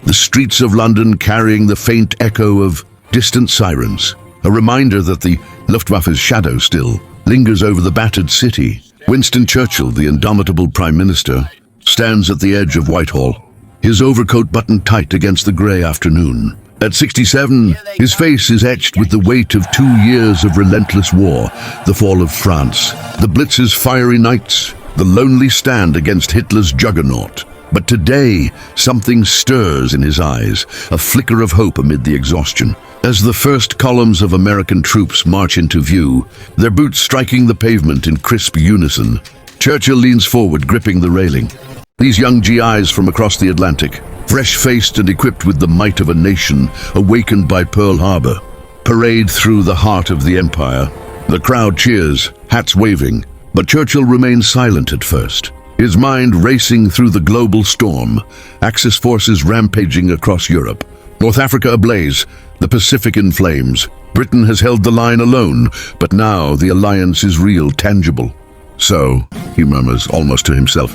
the streets of London carrying the faint echo of distant sirens, a reminder that the Luftwaffe's shadow still lingers over the battered city. Winston Churchill, the indomitable Prime Minister, stands at the edge of Whitehall, his overcoat buttoned tight against the grey afternoon. At 67, his face is etched with the weight of 2 years of relentless war, the fall of France, the Blitz's fiery nights, the lonely stand against Hitler's juggernaut. But today, something stirs in his eyes, a flicker of hope amid the exhaustion. As the first columns of American troops march into view, their boots striking the pavement in crisp unison, Churchill leans forward, gripping the railing. These young GIs from across the Atlantic, fresh-faced and equipped with the might of a nation awakened by Pearl Harbor, parade through the heart of the empire. The crowd cheers, hats waving, but Churchill remains silent at first, his mind racing through the global storm, Axis forces rampaging across Europe, North Africa ablaze, the Pacific in flames. Britain has held the line alone, but now the alliance is real, tangible. So, he murmurs almost to himself,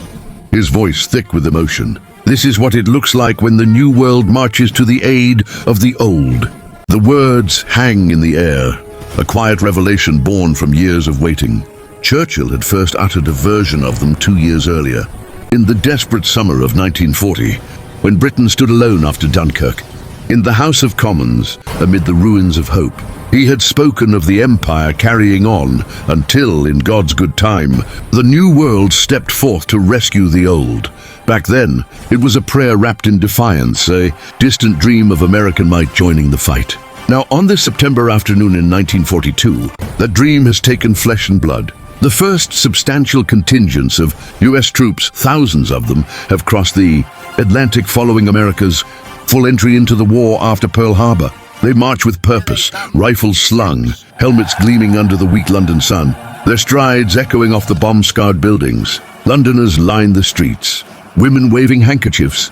his voice thick with emotion. This is what it looks like when the new world marches to the aid of the old. The words hang in the air, a quiet revelation born from years of waiting. Churchill had first uttered a version of them 2 years earlier, in the desperate summer of 1940, when Britain stood alone after Dunkirk. In the House of Commons, amid the ruins of hope, he had spoken of the empire carrying on until, in God's good time, the new world stepped forth to rescue the old. Back then, it was a prayer wrapped in defiance, a distant dream of American might joining the fight. Now, on this September afternoon in 1942, that dream has taken flesh and blood. The first substantial contingents of U.S. troops, thousands of them, have crossed the Atlantic following America's full entry into the war after Pearl Harbor. They march with purpose, rifles slung, helmets gleaming under the weak London sun, their strides echoing off the bomb-scarred buildings. Londoners line the streets, women waving handkerchiefs,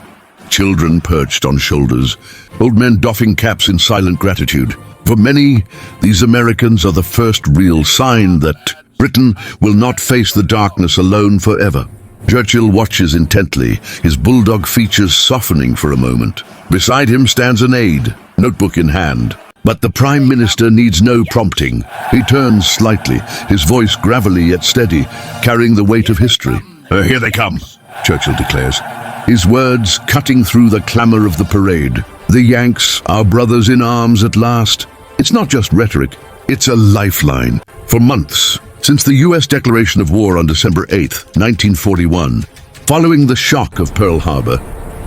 children perched on shoulders, old men doffing caps in silent gratitude. For many, these Americans are the first real sign that Britain will not face the darkness alone forever. Churchill watches intently, his bulldog features softening for a moment. Beside him stands an aide, notebook in hand. But the Prime Minister needs no prompting. He turns slightly, his voice gravelly yet steady, carrying the weight of history. Here they come, Churchill declares, his words cutting through the clamor of the parade. The Yanks, our brothers in arms at last. It's not just rhetoric, it's a lifeline. For months, since the U.S. declaration of war on December 8, 1941, following the shock of Pearl Harbor,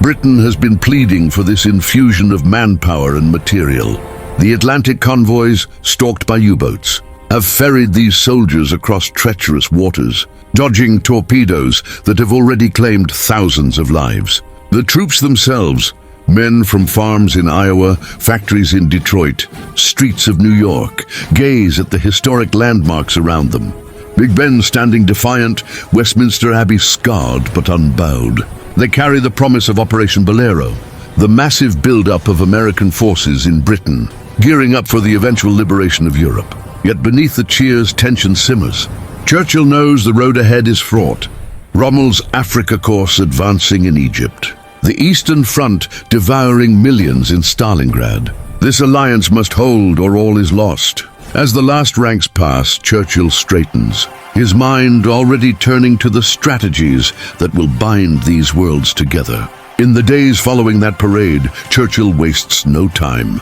Britain has been pleading for this infusion of manpower and material. The Atlantic convoys, stalked by U-boats, have ferried these soldiers across treacherous waters, dodging torpedoes that have already claimed thousands of lives. The troops themselves, men from farms in Iowa, factories in Detroit, streets of New York, gaze at the historic landmarks around them. Big Ben standing defiant, Westminster Abbey scarred but unbowed. They carry the promise of Operation Bolero, the massive build-up of American forces in Britain, gearing up for the eventual liberation of Europe. Yet beneath the cheers, tension simmers. Churchill knows the road ahead is fraught. Rommel's Africa course advancing in Egypt. The Eastern Front devouring millions in Stalingrad. This alliance must hold or all is lost. As the last ranks pass, Churchill straightens, his mind already turning to the strategies that will bind these worlds together. In the days following that parade, Churchill wastes no time.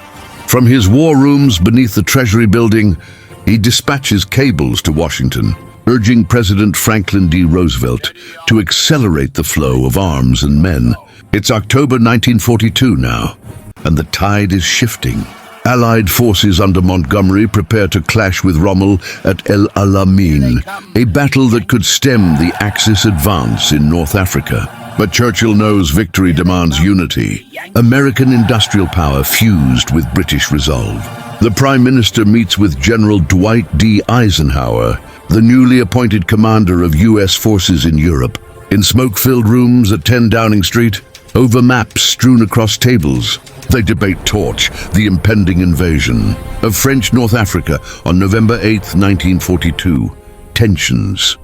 From his war rooms beneath the Treasury building, he dispatches cables to Washington, urging President Franklin D. Roosevelt to accelerate the flow of arms and men. It's October 1942 now, and the tide is shifting. Allied forces under Montgomery prepare to clash with Rommel at El Alamein, a battle that could stem the Axis advance in North Africa. But Churchill knows victory demands unity, American industrial power fused with British resolve. The Prime Minister meets with General Dwight D. Eisenhower, the newly appointed commander of U.S. forces in Europe. In smoke-filled rooms at 10 Downing Street, over maps strewn across tables, they debate torch, the impending invasion of French North Africa on November 8, 1942. Tensions.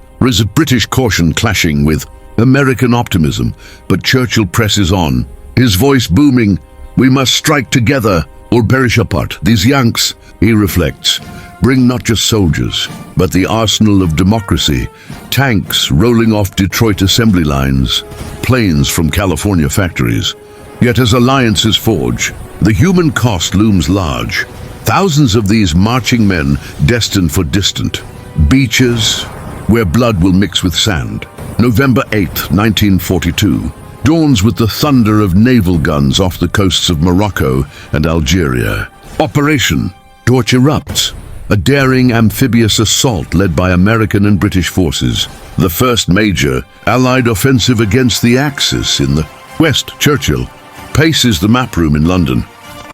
British caution clashing with American optimism, but Churchill presses on, his voice booming, "We must strike together or perish apart. These Yanks," he reflects, "bring not just soldiers, but the arsenal of democracy, tanks rolling off Detroit assembly lines, planes from California factories." Yet as alliances forge, the human cost looms large. Thousands of these marching men destined for distant beaches where blood will mix with sand. November 8, 1942, dawns with the thunder of naval guns off the coasts of Morocco and Algeria. Operation Torch erupts, a daring amphibious assault led by American and British forces, the first major Allied offensive against the Axis in the West. Churchill paces the map room in London,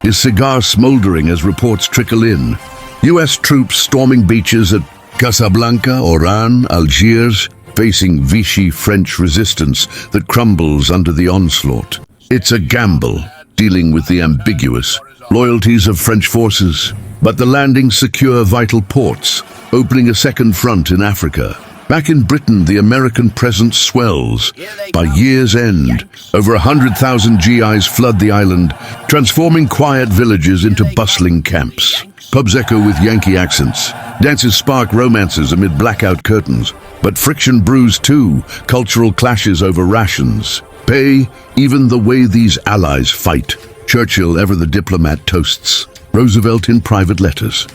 his cigar smoldering as reports trickle in. US troops storming beaches at Casablanca, Oran, Algiers, facing Vichy French resistance that crumbles under the onslaught. It's a gamble, dealing with the ambiguous loyalties of French forces, but the landings secure vital ports, opening a second front in Africa. Back in Britain, the American presence swells. By year's end, over 100,000 GIs flood the island, transforming quiet villages into bustling camps. Pubs echo with Yankee accents. Dances spark romances amid blackout curtains. But friction brews too, cultural clashes over rations. Pay, even the way these allies fight. Churchill, ever the diplomat, toasts. Roosevelt in private letters.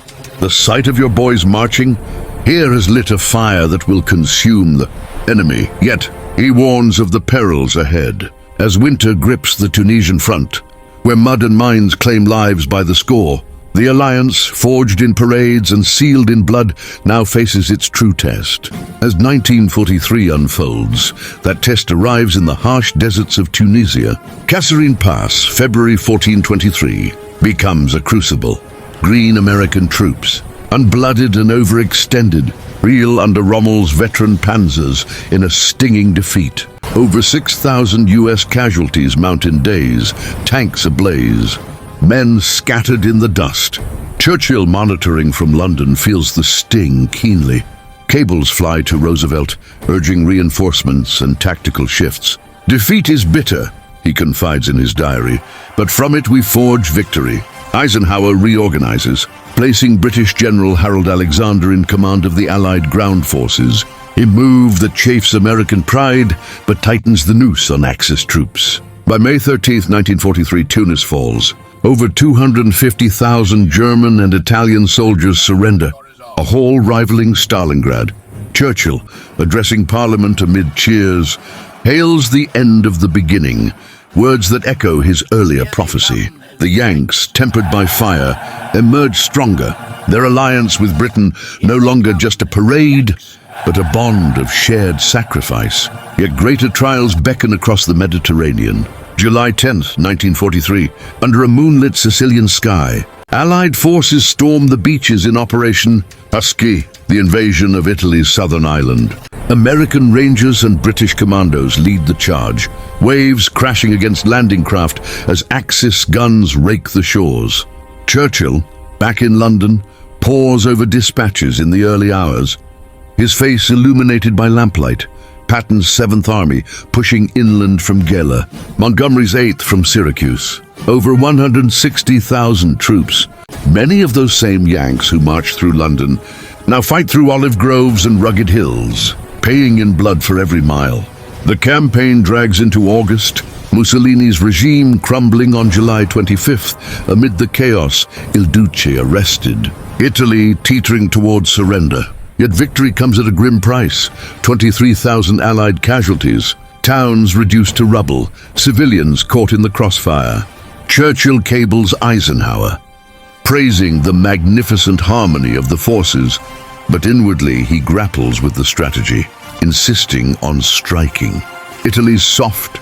The sight of your boys marching here has lit a fire that will consume the enemy. Yet, he warns of the perils ahead. As winter grips the Tunisian front, where mud and mines claim lives by the score, the alliance, forged in parades and sealed in blood, now faces its true test. As 1943 unfolds, that test arrives in the harsh deserts of Tunisia. Kasserine Pass, February 1423, becomes a crucible. Green American troops, unblooded and overextended, reel under Rommel's veteran panzers in a stinging defeat. Over 6,000 US casualties mount in days, tanks ablaze, men scattered in the dust. Churchill, monitoring from London, feels the sting keenly. Cables fly to Roosevelt, urging reinforcements and tactical shifts. "Defeat is bitter," he confides in his diary, "but from it we forge victory." Eisenhower reorganizes, placing British General Harold Alexander in command of the Allied ground forces, a move that chafes American pride but tightens the noose on Axis troops. By May 13, 1943, Tunis falls. Over 250,000 German and Italian soldiers surrender, a haul rivaling Stalingrad. Churchill, addressing Parliament amid cheers, hails the end of the beginning, words that echo his earlier prophecy. The Yanks, tempered by fire, emerge stronger, their alliance with Britain no longer just a parade, but a bond of shared sacrifice. Yet greater trials beckon across the Mediterranean. July 10, 1943, under a moonlit Sicilian sky, Allied forces storm the beaches in Operation Husky, the invasion of Italy's southern island. American Rangers and British commandos lead the charge, waves crashing against landing craft as Axis guns rake the shores. Churchill, back in London, pores over dispatches in the early hours, his face illuminated by lamplight. Patton's 7th Army pushing inland from Gela, Montgomery's 8th from Syracuse. Over 160,000 troops, many of those same Yanks who marched through London, now fight through olive groves and rugged hills, paying in blood for every mile. The campaign drags into August, Mussolini's regime crumbling on July 25th amid the chaos, Il Duce arrested. Italy teetering towards surrender. Yet victory comes at a grim price. 23,000 Allied casualties, towns reduced to rubble, civilians caught in the crossfire. Churchill cables Eisenhower, praising the magnificent harmony of the forces, but inwardly he grapples with the strategy, insisting on striking. Italy's soft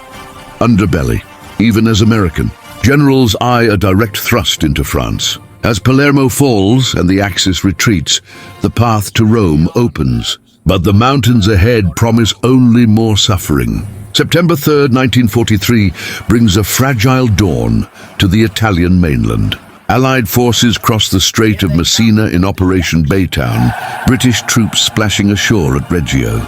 underbelly, even as American. Generals eye a direct thrust into France. As Palermo falls and the Axis retreats, the path to Rome opens. But the mountains ahead promise only more suffering. September 3, 1943, brings a fragile dawn to the Italian mainland. Allied forces cross the Strait of Messina in Operation Baytown, British troops splashing ashore at Reggio.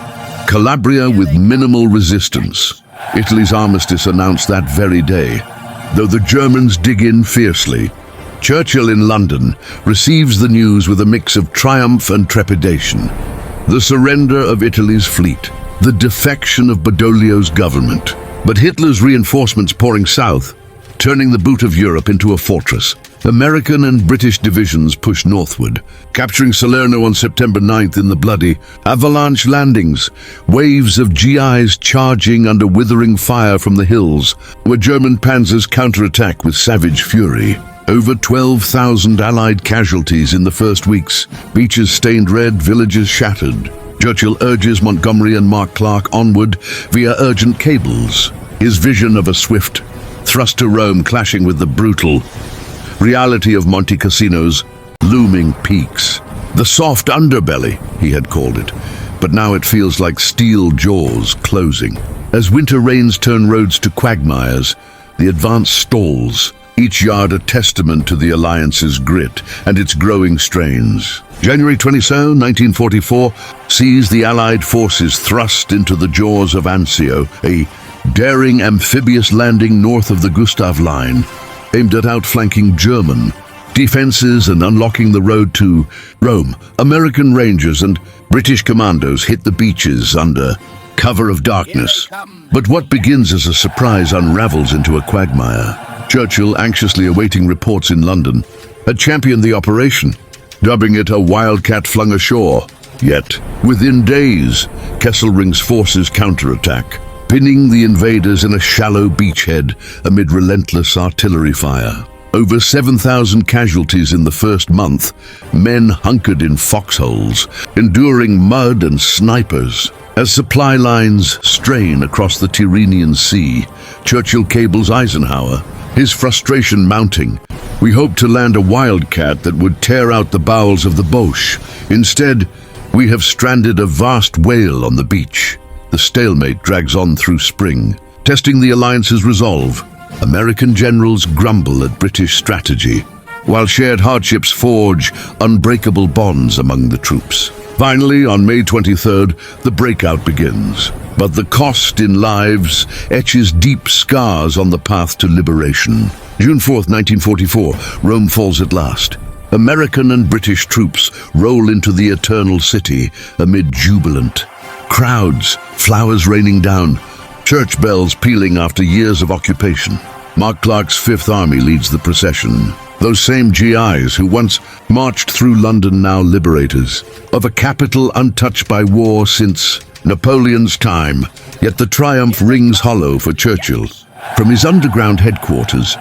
Calabria with minimal resistance. Italy's armistice announced that very day. Though the Germans dig in fiercely, Churchill in London receives the news with a mix of triumph and trepidation. The surrender of Italy's fleet, the defection of Badoglio's government, but Hitler's reinforcements pouring south, turning the boot of Europe into a fortress. American and British divisions push northward, capturing Salerno on September 9th in the bloody avalanche landings, waves of GIs charging under withering fire from the hills, where German panzers counterattack with savage fury. Over 12,000 Allied casualties in the first weeks, beaches stained red, villages shattered. Churchill urges Montgomery and Mark Clark onward via urgent cables. His vision of a swift thrust to Rome clashing with the brutal reality of Monte Cassino's looming peaks. The soft underbelly, he had called it, but now it feels like steel jaws closing. As winter rains turn roads to quagmires, the advance stalls, each yard a testament to the Alliance's grit and its growing strains. January 27, 1944, sees the Allied forces thrust into the jaws of Anzio, a daring amphibious landing north of the Gustav Line, aimed at outflanking German defenses and unlocking the road to Rome. American Rangers and British commandos hit the beaches under cover of darkness. But what begins as a surprise unravels into a quagmire. Churchill, anxiously awaiting reports in London, had championed the operation, dubbing it a wildcat flung ashore. Yet, within days, Kesselring's forces counterattack, pinning the invaders in a shallow beachhead amid relentless artillery fire. Over 7,000 casualties in the first month, men hunkered in foxholes, enduring mud and snipers. As supply lines strain across the Tyrrhenian Sea, Churchill cables Eisenhower, his frustration mounting. "We hoped to land a wildcat that would tear out the bowels of the Boche. Instead, we have stranded a vast whale on the beach." The stalemate drags on through spring, testing the Alliance's resolve. American generals grumble at British strategy, while shared hardships forge unbreakable bonds among the troops. Finally, on May 23rd, the breakout begins. But the cost in lives etches deep scars on the path to liberation. June 4th, 1944, Rome falls at last. American and British troops roll into the Eternal City amid jubilant crowds, flowers raining down, church bells pealing after years of occupation. Mark Clark's Fifth Army leads the procession. Those same GIs who once marched through London, now liberators of a capital untouched by war since Napoleon's time. Yet the triumph rings hollow for Churchill. From his underground headquarters,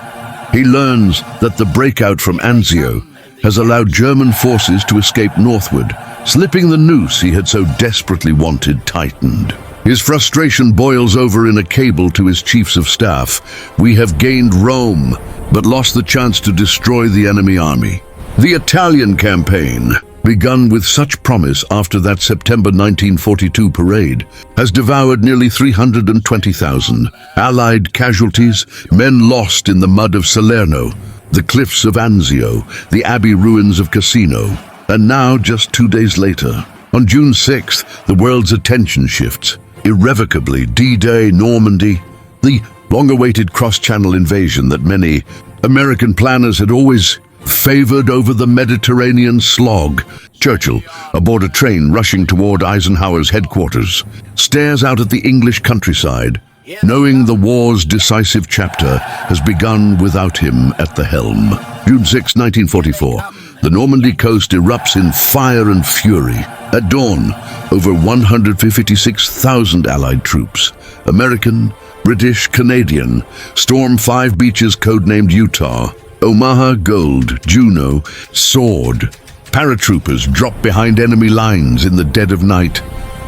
he learns that the breakout from Anzio has allowed German forces to escape northward, slipping the noose he had so desperately wanted tightened. His frustration boils over in a cable to his chiefs of staff. "We have gained Rome, but lost the chance to destroy the enemy army." The Italian campaign, begun with such promise after that September 1942 parade, has devoured nearly 320,000 Allied casualties, men lost in the mud of Salerno, the cliffs of Anzio, the abbey ruins of Cassino. And now, just 2 days later, on June 6th, the world's attention shifts. Irrevocably, D-Day, Normandy, the long-awaited cross-channel invasion that many American planners had always favored over the Mediterranean slog. Churchill, aboard a train rushing toward Eisenhower's headquarters, stares out at the English countryside, knowing the war's decisive chapter has begun without him at the helm. June 6, 1944. The Normandy coast erupts in fire and fury. At dawn, over 156,000 Allied troops, American, British, Canadian, storm 5 beaches codenamed Utah. Omaha, Gold, Juno, Sword. Paratroopers drop behind enemy lines in the dead of night.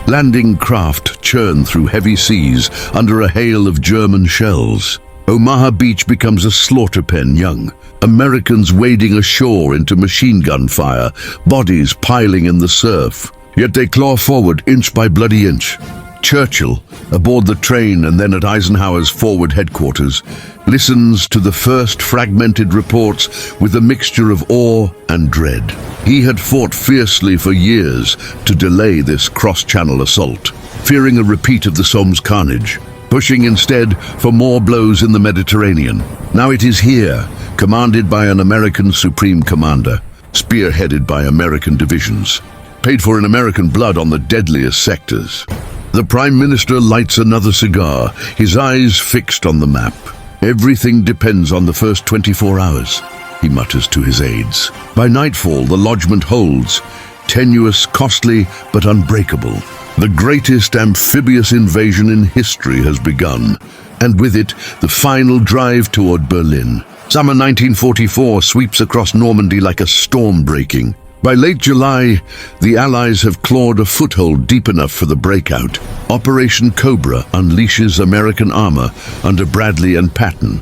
Landing craft churn through heavy seas under a hail of German shells. Omaha Beach becomes a slaughter pen, young Americans wading ashore into machine gun fire, bodies piling in the surf. Yet they claw forward inch by bloody inch. Churchill, aboard the train and then at Eisenhower's forward headquarters, listens to the first fragmented reports with a mixture of awe and dread. He had fought fiercely for years to delay this cross-channel assault, fearing a repeat of the Somme carnage. pushing instead for more blows in the Mediterranean. Now it is here, commanded by an American supreme commander, spearheaded by American divisions, paid for in American blood on the deadliest sectors. The Prime Minister lights another cigar, his eyes fixed on the map. Everything depends on the first 24 hours, he mutters to his aides. By nightfall, the lodgment holds, tenuous, costly, but unbreakable. The greatest amphibious invasion in history has begun, and with it, the final drive toward Berlin. Summer 1944 sweeps across Normandy like a storm breaking. By late July, the Allies have clawed a foothold deep enough for the breakout. Operation Cobra unleashes American armor under Bradley and Patton,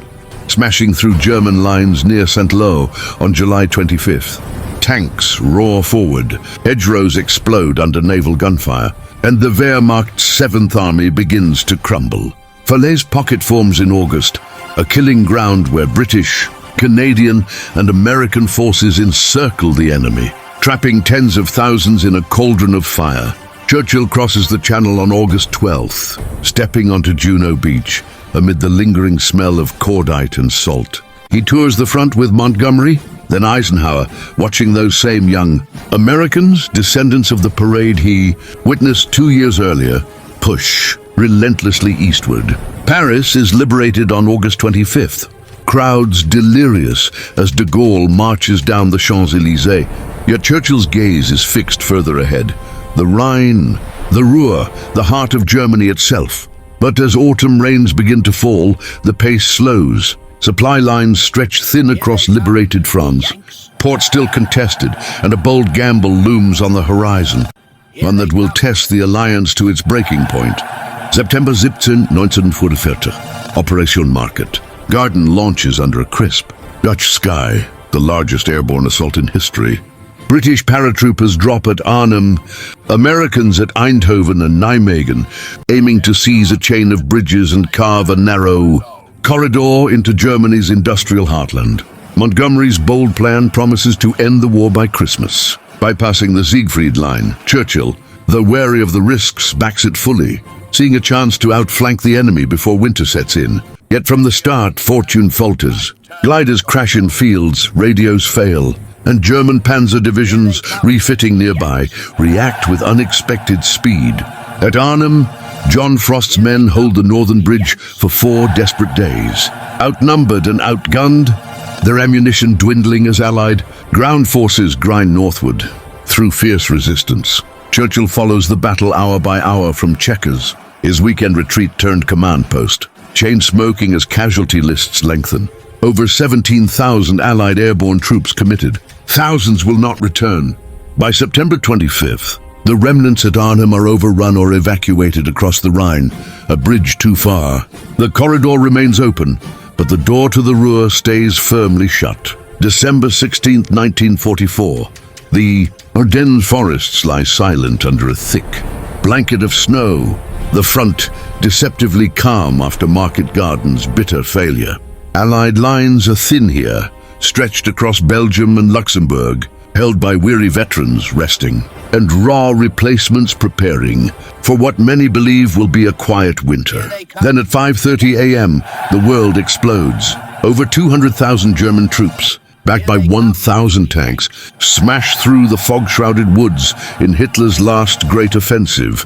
smashing through German lines near Saint-Lô on July 25th. Tanks roar forward, hedgerows explode under naval gunfire, and the Wehrmacht's 7th Army begins to crumble. Falaise Pocket forms in August, a killing ground where British, Canadian, and American forces encircle the enemy, trapping tens of thousands in a cauldron of fire. Churchill crosses the Channel on August 12th, stepping onto Juno Beach amid the lingering smell of cordite and salt. He tours the front with Montgomery, then Eisenhower, watching those same young Americans, descendants of the parade he witnessed 2 years earlier, push relentlessly eastward. Paris is liberated on August 25th. Crowds delirious as de Gaulle marches down the Champs-Élysées. Yet Churchill's gaze is fixed further ahead. The Rhine, the Ruhr, the heart of Germany itself. But as autumn rains begin to fall, the pace slows. Supply lines stretch thin across liberated France. Port still contested, and a bold gamble looms on the horizon. One that will test the alliance to its breaking point. September 17, 1944. Operation Market. Garden launches under a crisp Dutch sky, the largest airborne assault in history. British paratroopers drop at Arnhem, Americans at Eindhoven and Nijmegen, aiming to seize a chain of bridges and carve a narrow corridor into Germany's industrial heartland. Montgomery's bold plan promises to end the war by Christmas. Bypassing the Siegfried Line, Churchill, though wary of the risks, backs it fully, seeing a chance to outflank the enemy before winter sets in. Yet from the start, fortune falters. Gliders crash in fields, radios fail, and German panzer divisions, refitting nearby, react with unexpected speed. At Arnhem, John Frost's men hold the northern bridge for 4 desperate days. Outnumbered and outgunned, their ammunition dwindling as Allied ground forces grind northward through fierce resistance. Churchill follows the battle hour by hour from Chequers, his weekend retreat turned command post, chain smoking as casualty lists lengthen. Over 17,000 Allied airborne troops committed. Thousands will not return. By September 25th, the remnants at Arnhem are overrun or evacuated across the Rhine, a bridge too far. The corridor remains open, but the door to the Ruhr stays firmly shut. December 16, 1944. The Ardennes forests lie silent under a thick blanket of snow, the front deceptively calm after Market Garden's bitter failure. Allied lines are thin here, stretched across Belgium and Luxembourg, held by weary veterans resting, and raw replacements preparing for what many believe will be a quiet winter. Then at 5:30 a.m., the world explodes. Over 200,000 German troops, backed by 1,000 tanks, smash through the fog-shrouded woods in Hitler's last great offensive,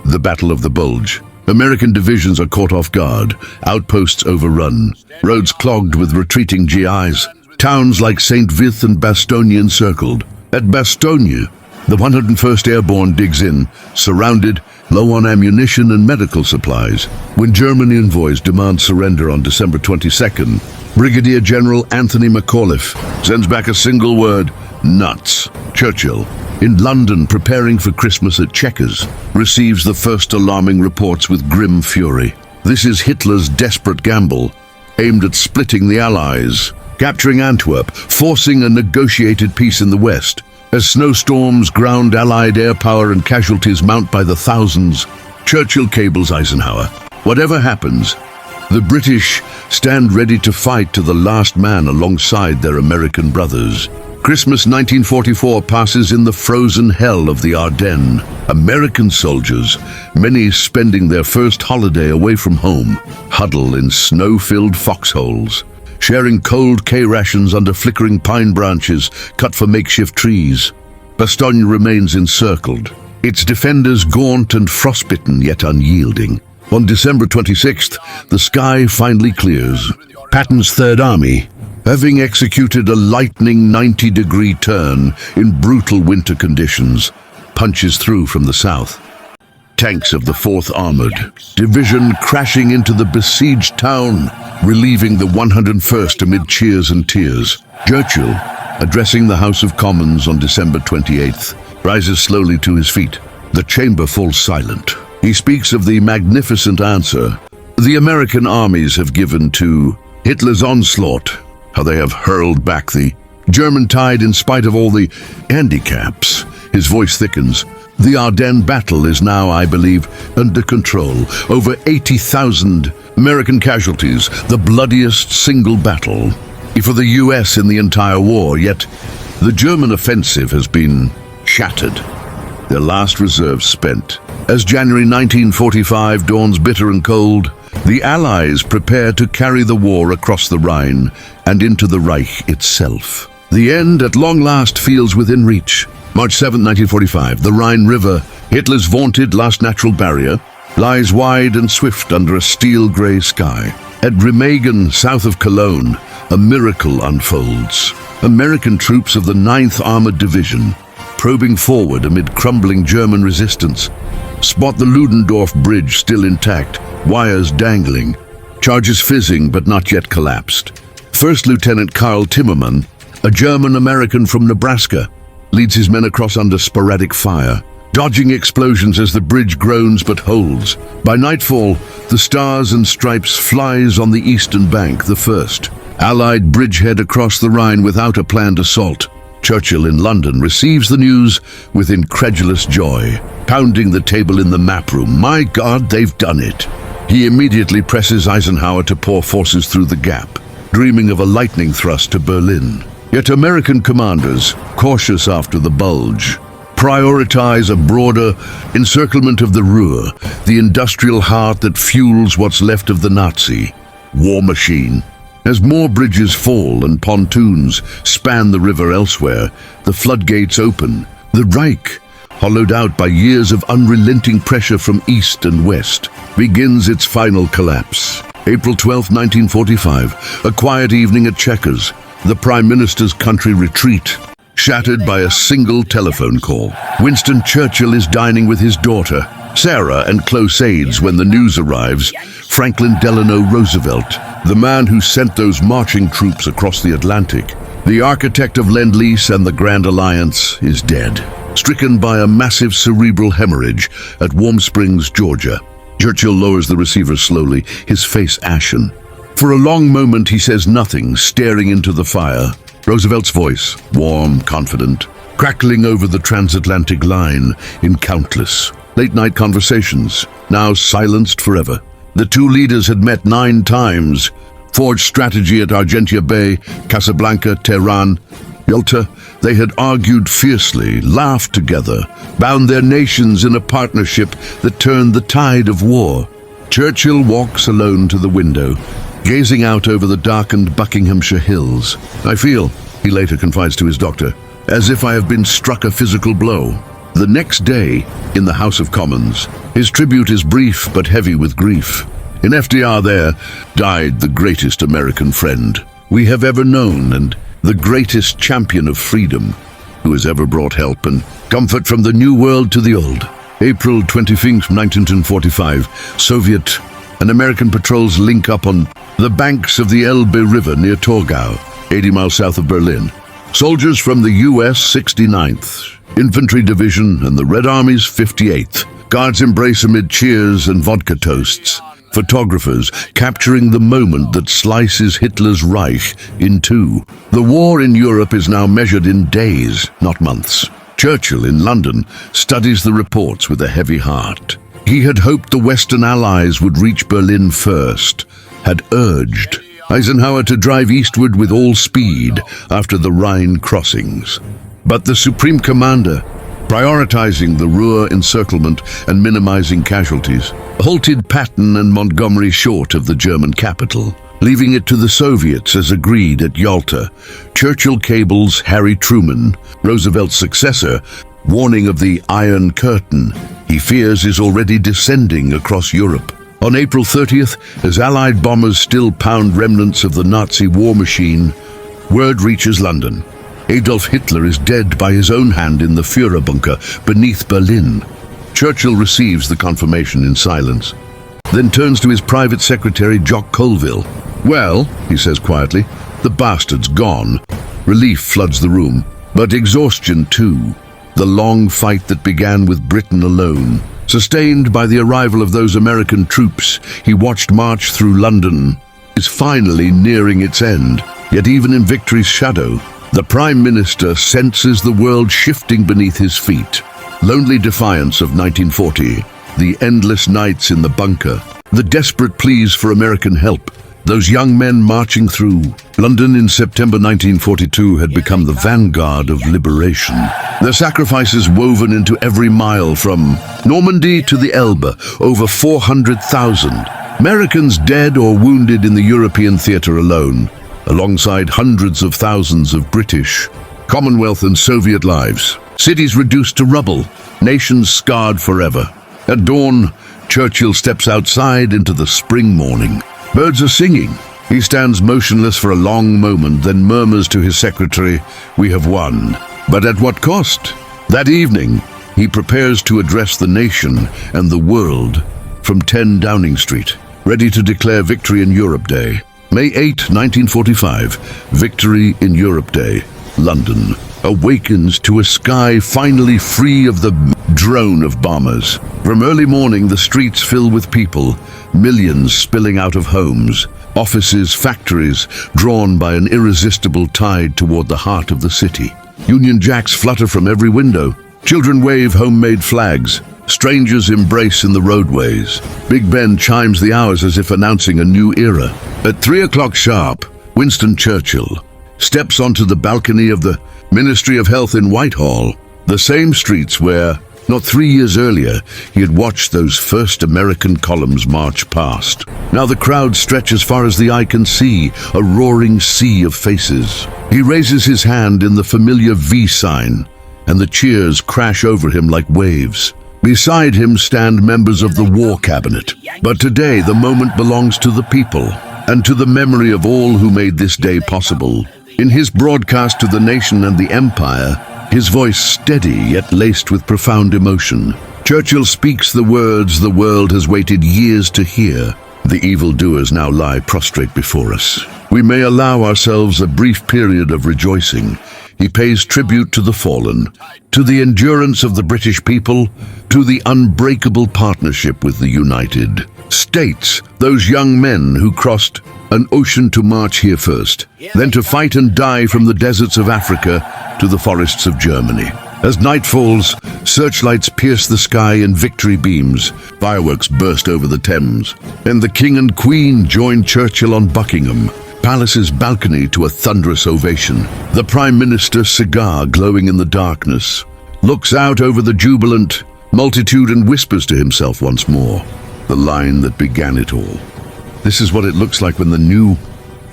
the Battle of the Bulge. American divisions are caught off guard, outposts overrun, roads clogged with retreating GIs, towns like St. Vith and Bastogne encircled. At Bastogne, the 101st Airborne digs in, surrounded, low on ammunition and medical supplies. When German envoys demand surrender on December 22nd, Brigadier General Anthony McAuliffe sends back a single word: nuts. Churchill, in London preparing for Christmas at Chequers, receives the first alarming reports with grim fury. This is Hitler's desperate gamble, aimed at splitting the Allies, capturing Antwerp, forcing a negotiated peace in the West. As snowstorms ground Allied air power and casualties mount by the thousands, Churchill cables Eisenhower. Whatever happens, the British stand ready to fight to the last man alongside their American brothers. Christmas 1944 passes in the frozen hell of the Ardennes. American soldiers, many spending their first holiday away from home, huddle in snow-filled foxholes, sharing cold K-rations under flickering pine branches cut for makeshift trees. Bastogne remains encircled, its defenders gaunt and frostbitten yet unyielding. On December 26th, the sky finally clears. Patton's Third Army, having executed a lightning 90-degree turn in brutal winter conditions, punches through from the south. Tanks of the 4th Armored Division crashing into the besieged town, relieving the 101st amid cheers and tears. Churchill, addressing the House of Commons on December 28th, rises slowly to his feet. The chamber falls silent. He speaks of the magnificent answer the American armies have given to Hitler's onslaught, how they have hurled back the German tide in spite of all the handicaps. His voice thickens. The Ardennes battle is now, I believe, under control. Over 80,000 American casualties, the bloodiest single battle for the US in the entire war, yet the German offensive has been shattered, their last reserves spent. As January 1945 dawns bitter and cold, the Allies prepare to carry the war across the Rhine and into the Reich itself. The end at long last feels within reach. March 7, 1945, the Rhine River, Hitler's vaunted last natural barrier, lies wide and swift under a steel-grey sky. At Remagen, south of Cologne, a miracle unfolds. American troops of the 9th Armored Division, probing forward amid crumbling German resistance, spot the Ludendorff Bridge still intact, wires dangling, charges fizzing but not yet collapsed. First Lieutenant Karl Timmermann, a German-American from Nebraska, leads his men across under sporadic fire, dodging explosions as the bridge groans but holds. By nightfall, the Stars and Stripes flies on the eastern bank, the first Allied bridgehead across the Rhine without a planned assault. Churchill in London receives the news with incredulous joy, pounding the table in the map room. My God, they've done it. He immediately presses Eisenhower to pour forces through the gap, dreaming of a lightning thrust to Berlin. Yet American commanders, cautious after the bulge, prioritize a broader encirclement of the Ruhr, the industrial heart that fuels what's left of the Nazi war machine. As more bridges fall and pontoons span the river elsewhere, the floodgates open. The Reich, hollowed out by years of unrelenting pressure from east and west, begins its final collapse. April 12, 1945, a quiet evening at Chequers, the Prime Minister's country retreat, shattered by a single telephone call. Winston Churchill is dining with his daughter, Sarah, and close aides when the news arrives. Franklin Delano Roosevelt, the man who sent those marching troops across the Atlantic, the architect of Lend-Lease and the Grand Alliance, is dead, stricken by a massive cerebral hemorrhage at Warm Springs, Georgia. Churchill lowers the receiver slowly, his face ashen. For a long moment he says nothing, staring into the fire. Roosevelt's voice, warm, confident, crackling over the transatlantic line in countless late-night conversations, now silenced forever. The two leaders had met 9 times, forged strategy at Argentia Bay, Casablanca, Tehran, Yalta. They had argued fiercely, laughed together, bound their nations in a partnership that turned the tide of war. Churchill walks alone to the window, gazing out over the darkened Buckinghamshire hills. I feel, he later confides to his doctor, as if I have been struck a physical blow. The next day, in the House of Commons, his tribute is brief but heavy with grief. In FDR there died the greatest American friend we have ever known and the greatest champion of freedom who has ever brought help and comfort from the new world to the old. April 25, 1945, Soviet and American patrols link up on the banks of the Elbe River near Torgau, 80 miles south of Berlin. Soldiers from the US 69th Infantry Division and the Red Army's 58th. Guards embrace amid cheers and vodka toasts. Photographers capturing the moment that slices Hitler's Reich in two. The war in Europe is now measured in days, not months. Churchill in London studies the reports with a heavy heart. He had hoped the Western Allies would reach Berlin first, had urged Eisenhower to drive eastward with all speed after the Rhine crossings. But the Supreme Commander, prioritizing the Ruhr encirclement and minimizing casualties, halted Patton and Montgomery short of the German capital, leaving it to the Soviets as agreed at Yalta. Churchill cables Harry Truman, Roosevelt's successor, warning of the Iron Curtain he fears is already descending across Europe. On April 30th, as Allied bombers still pound remnants of the Nazi war machine, word reaches London. Adolf Hitler is dead by his own hand in the Führer bunker beneath Berlin. Churchill receives the confirmation in silence, then turns to his private secretary, Jock Colville. "Well," he says quietly, "the bastard's gone." Relief floods the room, but exhaustion too. The long fight that began with Britain alone, sustained by the arrival of those American troops he watched march through London, is finally nearing its end. Yet even in victory's shadow, the Prime Minister senses the world shifting beneath his feet. Lonely defiance of 1940, the endless nights in the bunker, the desperate pleas for American help, those young men marching through. London in September 1942 had become the vanguard of liberation. Their sacrifices woven into every mile from Normandy to the Elbe, over 400,000. Americans dead or wounded in the European theater alone, alongside hundreds of thousands of British, Commonwealth and Soviet lives. Cities reduced to rubble, nations scarred forever. At dawn, Churchill steps outside into the spring morning. Birds are singing. He stands motionless for a long moment, then murmurs to his secretary, "We have won." But at what cost? That evening, he prepares to address the nation and the world from 10 Downing Street, ready to declare Victory in Europe Day. May 8, 1945, Victory in Europe Day. London awakens to a sky finally free of the drone of bombers. From early morning, the streets fill with people, millions spilling out of homes, offices, factories, drawn by an irresistible tide toward the heart of the city. Union Jacks flutter from every window. Children wave homemade flags. Strangers embrace in the roadways. Big Ben chimes the hours as if announcing a new era. At 3 o'clock sharp, Winston Churchill steps onto the balcony of the Ministry of Health in Whitehall, the same streets where, not 3 years earlier, he had watched those first American columns march past. Now the crowd stretch as far as the eye can see, a roaring sea of faces. He raises his hand in the familiar V sign, and the cheers crash over him like waves. Beside him stand members of the War Cabinet. But today the moment belongs to the people, and to the memory of all who made this day possible. In his broadcast to the nation and the empire, his voice steady yet laced with profound emotion, Churchill speaks the words the world has waited years to hear. The evildoers now lie prostrate before us. We may allow ourselves a brief period of rejoicing. He pays tribute to the fallen, to the endurance of the British people, to the unbreakable partnership with the United States, those young men who crossed an ocean to march here first, then to fight and die from the deserts of Africa to the forests of Germany. As night falls, searchlights pierce the sky in victory beams, fireworks burst over the Thames, and the King and Queen join Churchill on Buckingham Palace's balcony to a thunderous ovation. The Prime Minister's cigar glowing in the darkness looks out over the jubilant multitude and whispers to himself once more the line that began it all. This is what it looks like when the new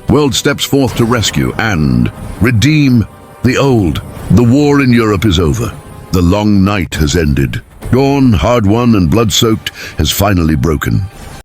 world steps forth to rescue and redeem the old. The war in Europe is over. The long night has ended. Dawn, hard-won and blood-soaked, has finally broken.